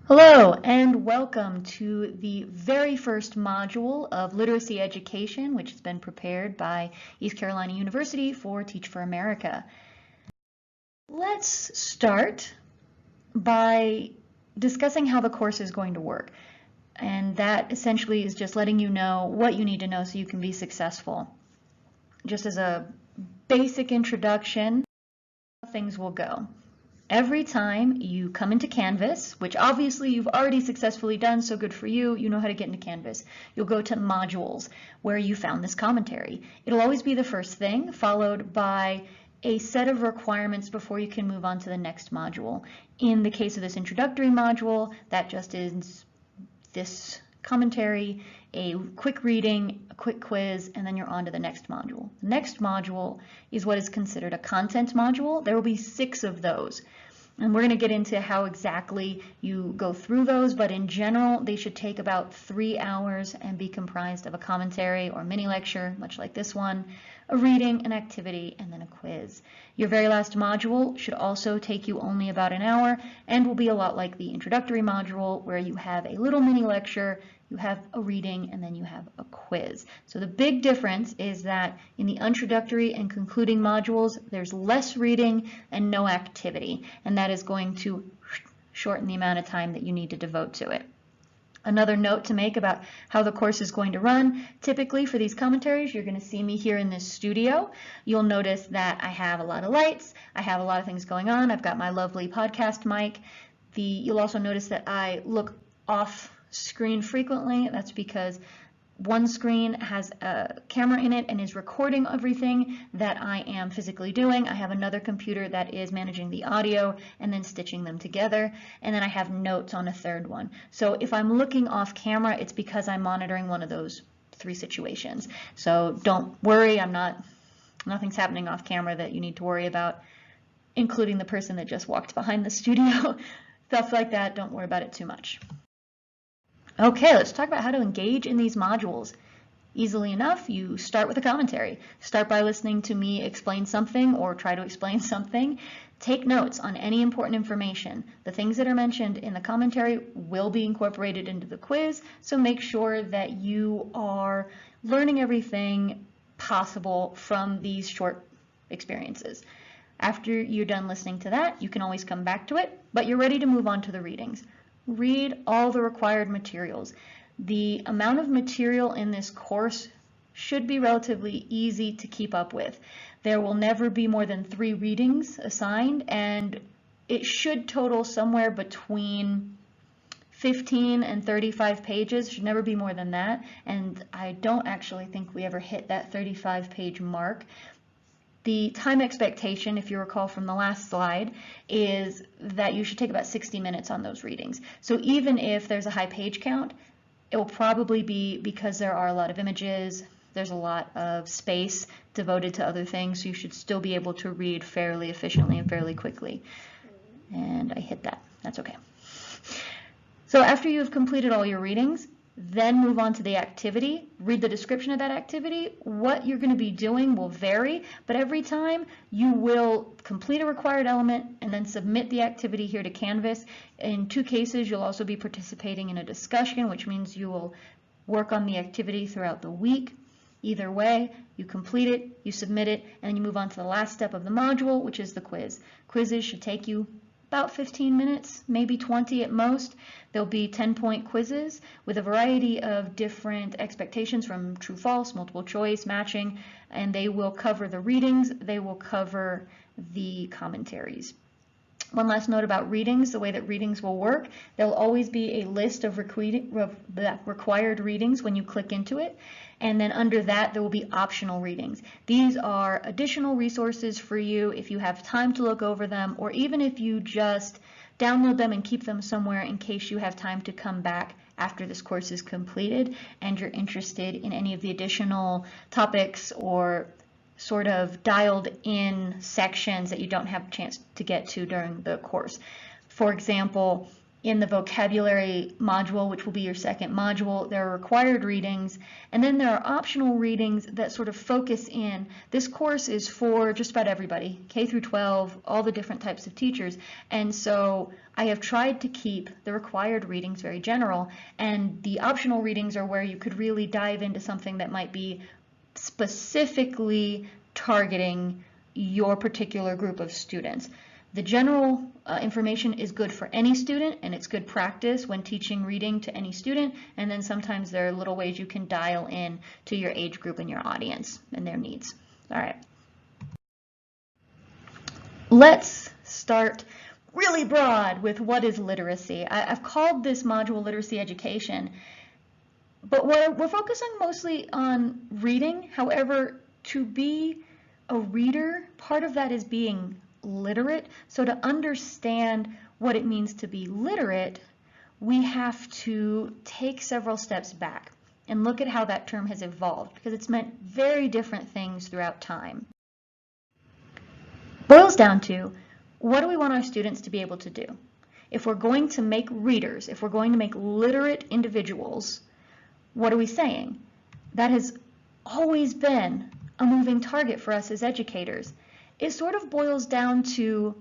Hello and welcome to the very first module of literacy education, which has been prepared by East Carolina University for Teach for America. Let's start by discussing how the course is going to work. And that essentially is just letting you know what you need to know so you can be successful. Just as a basic introduction, how things will go. Every time you come into Canvas, which obviously you've already successfully done, so good for you, you know how to get into Canvas. You'll go to Modules, where you found this commentary. It'll always be the first thing, followed by a set of requirements before you can move on to the next module. In the case of this introductory module, that just is this commentary, a quick reading, a quick quiz, and then you're on to the next module. The next module is what is considered a content module. There will be 6 of those. And we're going to get into how exactly you go through those, but in general, they should take about 3 hours and be comprised of a commentary or mini lecture, much like this one, a reading, an activity, and then a quiz. Your very last module should also take you only about an hour and will be a lot like the introductory module, where you have a little mini lecture, you have a reading, and then you have a quiz. So the big difference is that in the introductory and concluding modules, there's less reading and no activity, and that is going to shorten the amount of time that you need to devote to it. Another note to make about how the course is going to run. Typically for these commentaries, you're going to see me here in this studio. You'll notice that I have a lot of lights, I have a lot of things going on, I've got my lovely podcast mic. You'll also notice that I look off screen frequently. That's because one screen has a camera in it and is recording everything that I am physically doing. I have another computer that is managing the audio and then stitching them together. And then I have notes on a third one. So if I'm looking off camera, it's because I'm monitoring one of those 3 situations. So don't worry, nothing's happening off camera that you need to worry about, including the person that just walked behind the studio. Stuff like that, don't worry about it too much. Okay, let's talk about how to engage in these modules. Easily enough, you start with a commentary. Start by listening to me explain something or try to explain something. Take notes on any important information. The things that are mentioned in the commentary will be incorporated into the quiz, so make sure that you are learning everything possible from these short experiences. After you're done listening to that, you can always come back to it, but you're ready to move on to the readings. Read all the required materials. The amount of material in this course should be relatively easy to keep up with. There will never be more than 3 readings assigned, and it should total somewhere between 15 and 35 pages. It should never be more than that, and I don't actually think we ever hit that 35-page mark. The time expectation, if you recall from the last slide, is that you should take about 60 minutes on those readings. So even if there's a high page count, it will probably be because there are a lot of images, there's a lot of space devoted to other things, so you should still be able to read fairly efficiently and fairly quickly. And I hit that. That's okay. So after you've completed all your readings, then move on to the activity. Read the description of that activity. What you're going to be doing will vary, but every time you will complete a required element and then submit the activity here to Canvas. In 2 cases, you'll also be participating in a discussion, which means you will work on the activity throughout the week. Either way, you complete it, you submit it, and then you move on to the last step of the module, which is the quiz. Quizzes should take you about 15 minutes, maybe 20 at most. There'll be 10-point quizzes with a variety of different expectations from true, false, multiple choice, matching, and they will cover the readings, they will cover the commentaries. One last note about readings, the way that readings will work, there'll always be a list of required readings when you click into it, and then under that there will be optional readings. These are additional resources for you if you have time to look over them, or even if you just download them and keep them somewhere in case you have time to come back after this course is completed and you're interested in any of the additional topics or sort of dialed in sections that you don't have a chance to get to during the course. For example, In the vocabulary module, which will be your second module, there are required readings, and then there are optional readings that sort of focus in. This course is for just about everybody, K through 12, all the different types of teachers, and so I have tried to keep the required readings very general, and the optional readings are where you could really dive into something that might be specifically targeting your particular group of students. The general information is good for any student, and it's good practice when teaching reading to any student, and then sometimes there are little ways you can dial in to your age group and your audience and their needs. All right. Let's start really broad with what is literacy. I've called this module literacy education, but we're focusing mostly on reading. However, to be a reader, part of that is being literate. So to understand what it means to be literate, we have to take several steps back and look at how that term has evolved, because it's meant very different things throughout time. Boils down to, what do we want our students to be able to do? If we're going to make readers, if we're going to make literate individuals, what are we saying? That has always been a moving target for us as educators. It sort of boils down to,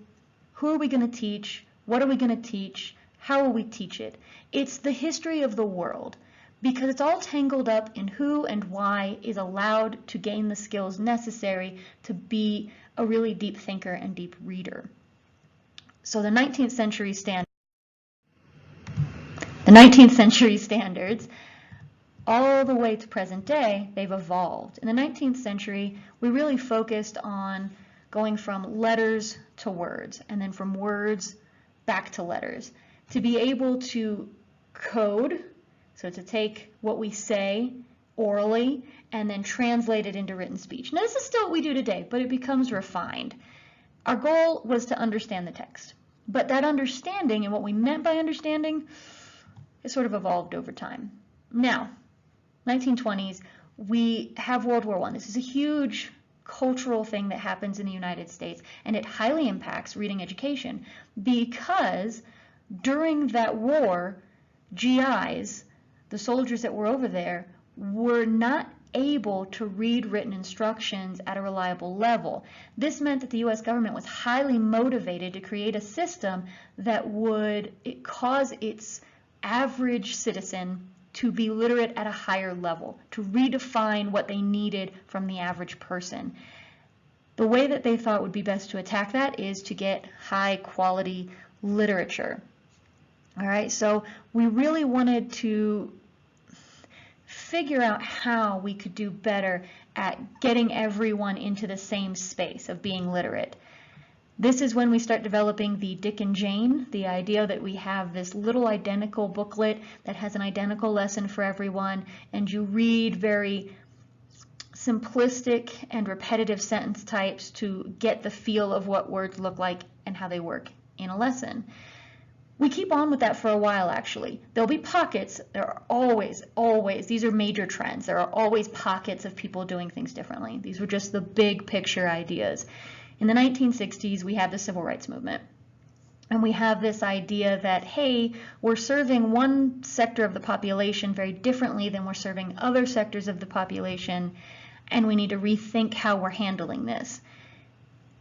who are we going to teach? What are we going to teach? How will we teach it? It's the history of the world, because it's all tangled up in who and why is allowed to gain the skills necessary to be a really deep thinker and deep reader. So the 19th century standards, all the way to present day, they've evolved. In the 19th century, we really focused on going from letters to words, and then from words back to letters, to be able to code, so to take what we say orally and then translate it into written speech. Now, this is still what we do today, but it becomes refined. Our goal was to understand the text, but that understanding and what we meant by understanding has sort of evolved over time. Now, 1920s, we have World War I. This is a huge cultural thing that happens in the United States, and it highly impacts reading education, because during that war, GIs, the soldiers that were over there, were not able to read written instructions at a reliable level. This meant that the U.S. government was highly motivated to create a system that would cause its average citizen to be literate at a higher level, to redefine what they needed from the average person. The way that they thought would be best to attack that is to get high quality literature. All right, so we really wanted to figure out how we could do better at getting everyone into the same space of being literate. This is when we start developing the Dick and Jane, the idea that we have this little identical booklet that has an identical lesson for everyone, and you read very simplistic and repetitive sentence types to get the feel of what words look like and how they work in a lesson. We keep on with that for a while, actually. There'll be pockets. There are always, these are major trends. There are always pockets of people doing things differently. These were just the big picture ideas. In the 1960s, we have the Civil Rights Movement. And we have this idea that, hey, we're serving one sector of the population very differently than we're serving other sectors of the population, and we need to rethink how we're handling this.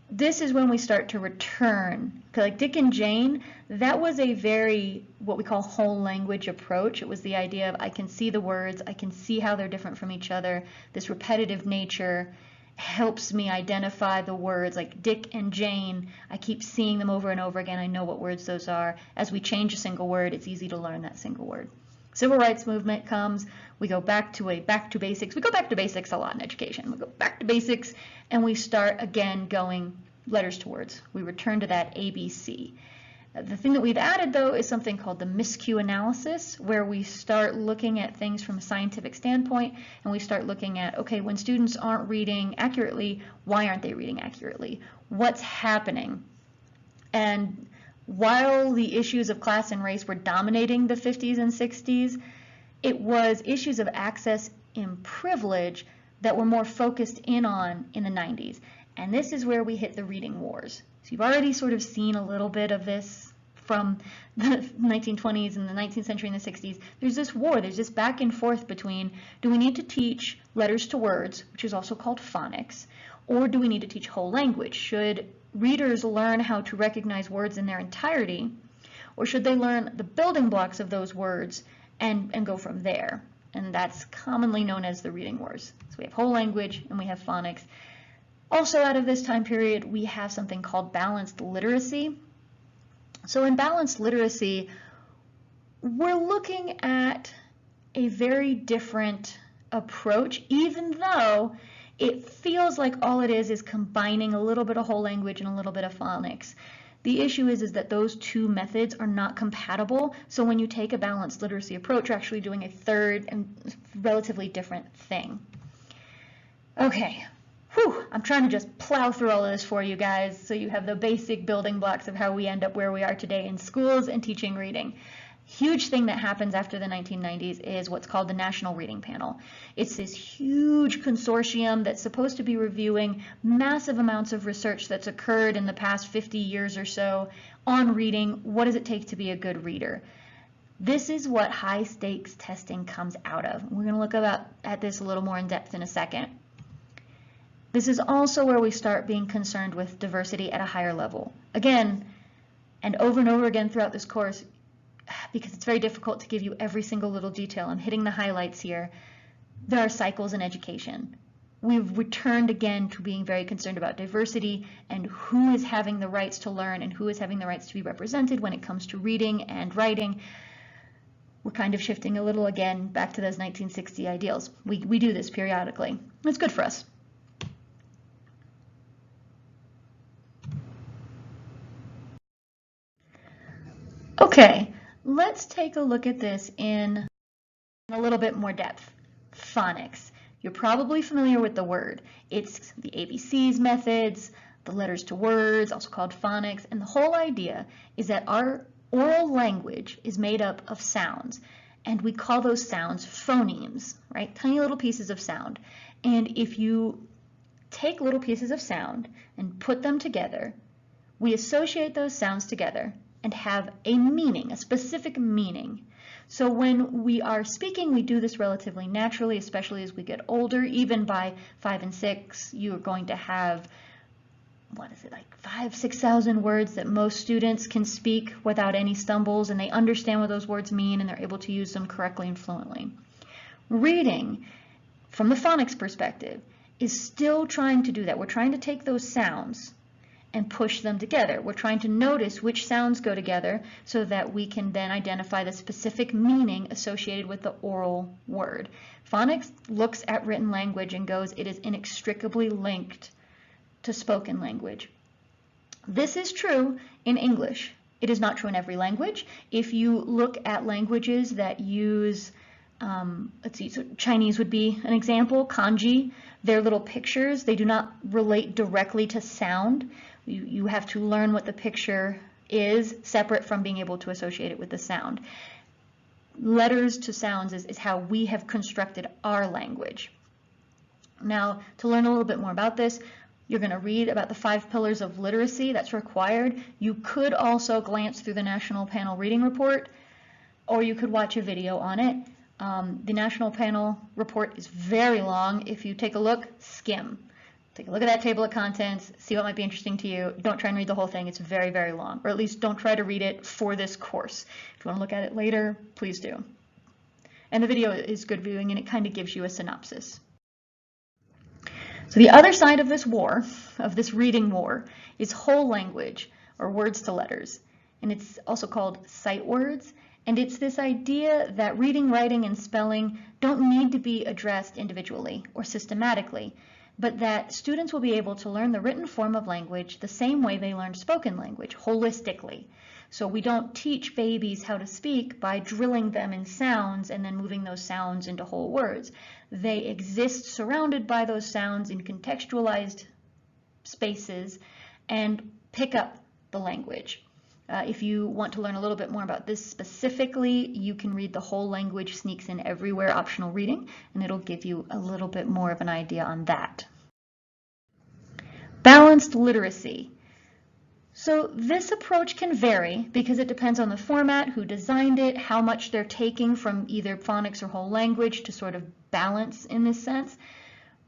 This is when we start to return. Like Dick and Jane, that was a very, what we call whole language approach. It was the idea of, I can see the words, I can see how they're different from each other. This repetitive nature helps me identify the words, like Dick and Jane. I keep seeing them over and over again. I know what words those are. As we change a single word, it's easy to learn that single word. Civil rights movement comes, we go back to basics. We go back to basics a lot in education. We go back to basics and we start again going letters to words. We return to that ABC. The thing that we've added, though, is something called the miscue analysis, where we start looking at things from a scientific standpoint, and we start looking at, okay, when students aren't reading accurately, why aren't they reading accurately? What's happening? And while the issues of class and race were dominating the 50s and 60s, it was issues of access and privilege that were more focused in on in the 90s. And this is where we hit the reading wars. So you've already sort of seen a little bit of this from the 1920s and the 19th century and the 60s, there's this war, there's this back and forth between, do we need to teach letters to words, which is also called phonics, or do we need to teach whole language? Should readers learn how to recognize words in their entirety, or should they learn the building blocks of those words and go from there? And that's commonly known as the reading wars. So we have whole language and we have phonics. Also out of this time period, we have something called balanced literacy. So in balanced literacy, we're looking at a very different approach, even though it feels like all it is combining a little bit of whole language and a little bit of phonics. The issue is that those two methods are not compatible, so when you take a balanced literacy approach, you're actually doing a third and relatively different thing. Okay, I'm trying to just plow through all of this for you guys so you have the basic building blocks of how we end up where we are today in schools and teaching reading. Huge thing that happens after the 1990s is what's called the National Reading Panel. It's this huge consortium that's supposed to be reviewing massive amounts of research that's occurred in the past 50 years or so on reading. What does it take to be a good reader? This is what high stakes testing comes out of. We're going to look at this a little more in depth in a second. This is also where we start being concerned with diversity at a higher level. Again, and over again throughout this course, because it's very difficult to give you every single little detail. I'm hitting the highlights here. There are cycles in education. We've returned again to being very concerned about diversity and who is having the rights to learn and who is having the rights to be represented when it comes to reading and writing. We're kind of shifting a little again back to those 1960 ideals. We do this periodically. It's good for us. Okay. Let's take a look at this in a little bit more depth. Phonics. You're probably familiar with the word. It's the ABCs methods, the letters to words, also called phonics, and the whole idea is that our oral language is made up of sounds, and we call those sounds phonemes, right? Tiny little pieces of sound. And if you take little pieces of sound and put them together, we associate those sounds together and have a meaning, a specific meaning. So when we are speaking, we do this relatively naturally, especially as we get older. Even by 5 and 6, you're going to have, like 5,000-6,000 words that most students can speak without any stumbles, and they understand what those words mean, and they're able to use them correctly and fluently. Reading, from the phonics perspective, is still trying to do that. We're trying to take those sounds and push them together. We're trying to notice which sounds go together so that we can then identify the specific meaning associated with the oral word. Phonics looks at written language and goes, it is inextricably linked to spoken language. This is true in English. It is not true in every language. If you look at languages that use, so Chinese would be an example, kanji, they're little pictures. They do not relate directly to sound. You have to learn what the picture is separate from being able to associate it with the sound. Letters to sounds is how we have constructed our language. Now, to learn a little bit more about this, you're going to read about the 5 pillars of literacy that's required. You could also glance through the National Panel Reading Report, or you could watch a video on it. The National Panel Report is very long. If you take a look, skim. Take a look at that table of contents, see what might be interesting to you. Don't try and read the whole thing. It's very, very long. Or at least don't try to read it for this course. If you want to look at it later, please do. And the video is good viewing, and it kind of gives you a synopsis. So the other side of this war, of this reading war, is whole language, or words to letters. And it's also called sight words. And it's this idea that reading, writing, and spelling don't need to be addressed individually or systematically, but that students will be able to learn the written form of language the same way they learn spoken language, holistically. So we don't teach babies how to speak by drilling them in sounds and then moving those sounds into whole words. They exist surrounded by those sounds in contextualized spaces and pick up the language. If you want to learn a little bit more about this specifically, you can read the Whole Language Sneaks In Everywhere optional reading, and it'll give you a little bit more of an idea on that. Balanced literacy. So this approach can vary because it depends on the format, who designed it, how much they're taking from either phonics or whole language to sort of balance in this sense.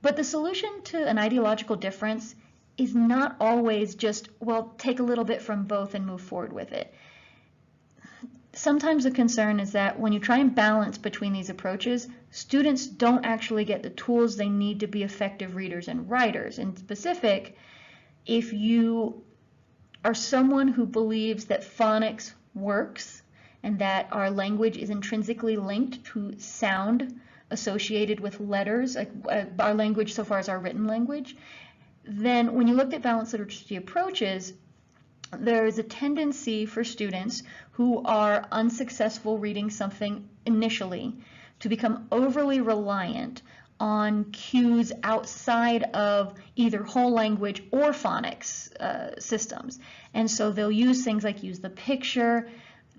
But the solution to an ideological difference is not always just, well, take a little bit from both and move forward with it. Sometimes the concern is that when you try and balance between these approaches, students don't actually get the tools they need to be effective readers and writers. In specific, if you are someone who believes that phonics works and that our language is intrinsically linked to sound associated with letters, like our language so far as our written language, then when you looked at balanced literacy approaches, there is a tendency for students who are unsuccessful reading something initially to become overly reliant on cues outside of either whole language or phonics systems. And so they'll use things like use the picture,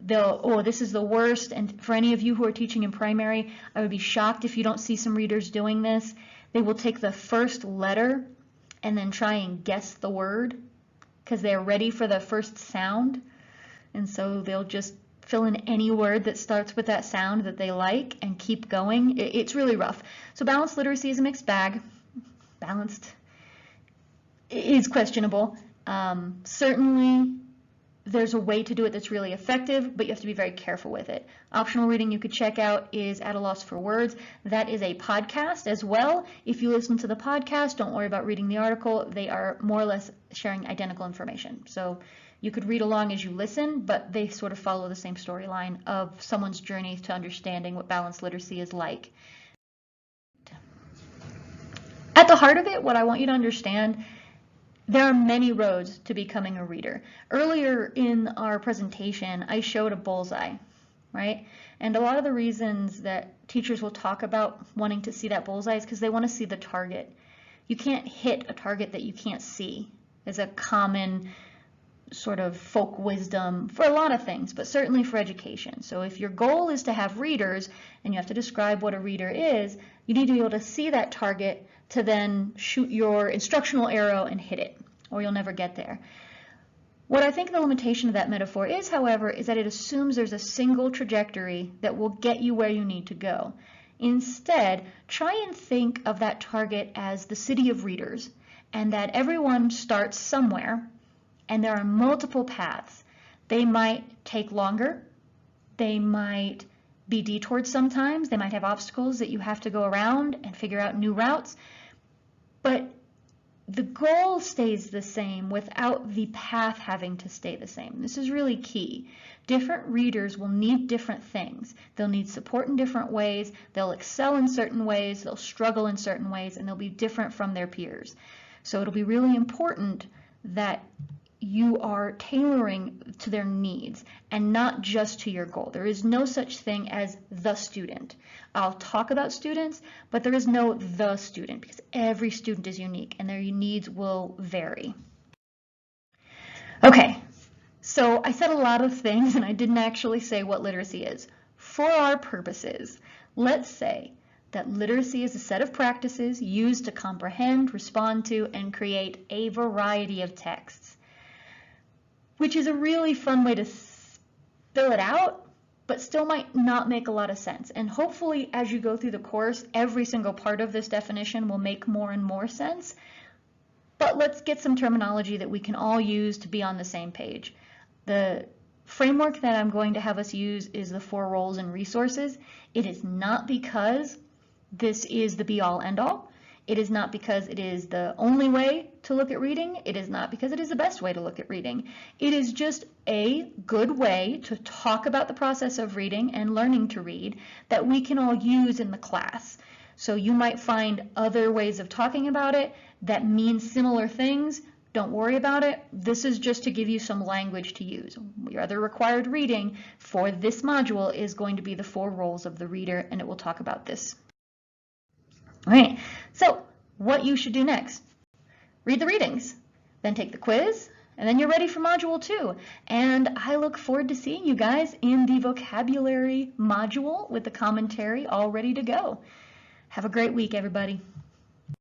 they'll, oh, this is the worst. And for any of you who are teaching in primary, I would be shocked if you don't see some readers doing this. They will take the first letter and then try and guess the word because they're ready for the first sound. And so they'll just fill in any word that starts with that sound that they like and keep going. It's really rough. So balanced literacy is a mixed bag. Balanced is questionable. Certainly there's a way to do it that's really effective, but you have to be very careful with it. Optional reading you could check out is At a Loss for Words. That is a podcast as well. If you listen to the podcast, don't worry about reading the article. They are more or less sharing identical information. So you could read along as you listen, but they sort of follow the same storyline of someone's journey to understanding what balanced literacy is like. At the heart of it, what I want you to understand, there are many roads to becoming a reader. Earlier in our presentation, I showed a bullseye, right? And a lot of the reasons that teachers will talk about wanting to see that bullseye is because they want to see the target. You can't hit a target that you can't see. It's a common sort of folk wisdom for a lot of things, but certainly for education. So if your goal is to have readers and you have to describe what a reader is, you need to be able to see that target to then shoot your instructional arrow and hit it, or you'll never get there. What I think the limitation of that metaphor is, however, is that it assumes there's a single trajectory that will get you where you need to go. Instead, try and think of that target as the city of readers, and that everyone starts somewhere, and there are multiple paths. They might take longer, they might be detoured sometimes, they might have obstacles that you have to go around and figure out new routes, but the goal stays the same without the path having to stay the same. This is really key. Different readers will need different things. They'll need support in different ways, they'll excel in certain ways, they'll struggle in certain ways, and they'll be different from their peers. So it'll be really important that you are tailoring to their needs and not just to your goal. There is no such thing as the student. I'll talk about students, but there is no the student because every student is unique and their needs will vary. Okay, so I said a lot of things and I didn't actually say what literacy is. For our purposes, let's say that literacy is a set of practices used to comprehend, respond to, and create a variety of texts, which is a really fun way to fill it out, but still might not make a lot of sense. And hopefully, as you go through the course, every single part of this definition will make more and more sense. But let's get some terminology that we can all use to be on the same page. The framework that I'm going to have us use is the 4 roles and resources. It is not because this is the be-all, end-all. It is not because it is the only way to look at reading. It is not because it is the best way to look at reading. It is just a good way to talk about the process of reading and learning to read that we can all use in the class. So you might find other ways of talking about it that mean similar things. Don't worry about it. This is just to give you some language to use. Your other required reading for this module is going to be the 4 roles of the reader, and it will talk about this. All right, so what you should do next. Read the readings, then take the quiz, and then you're ready for Module 2. And I look forward to seeing you guys in the vocabulary module with the commentary all ready to go. Have a great week, everybody.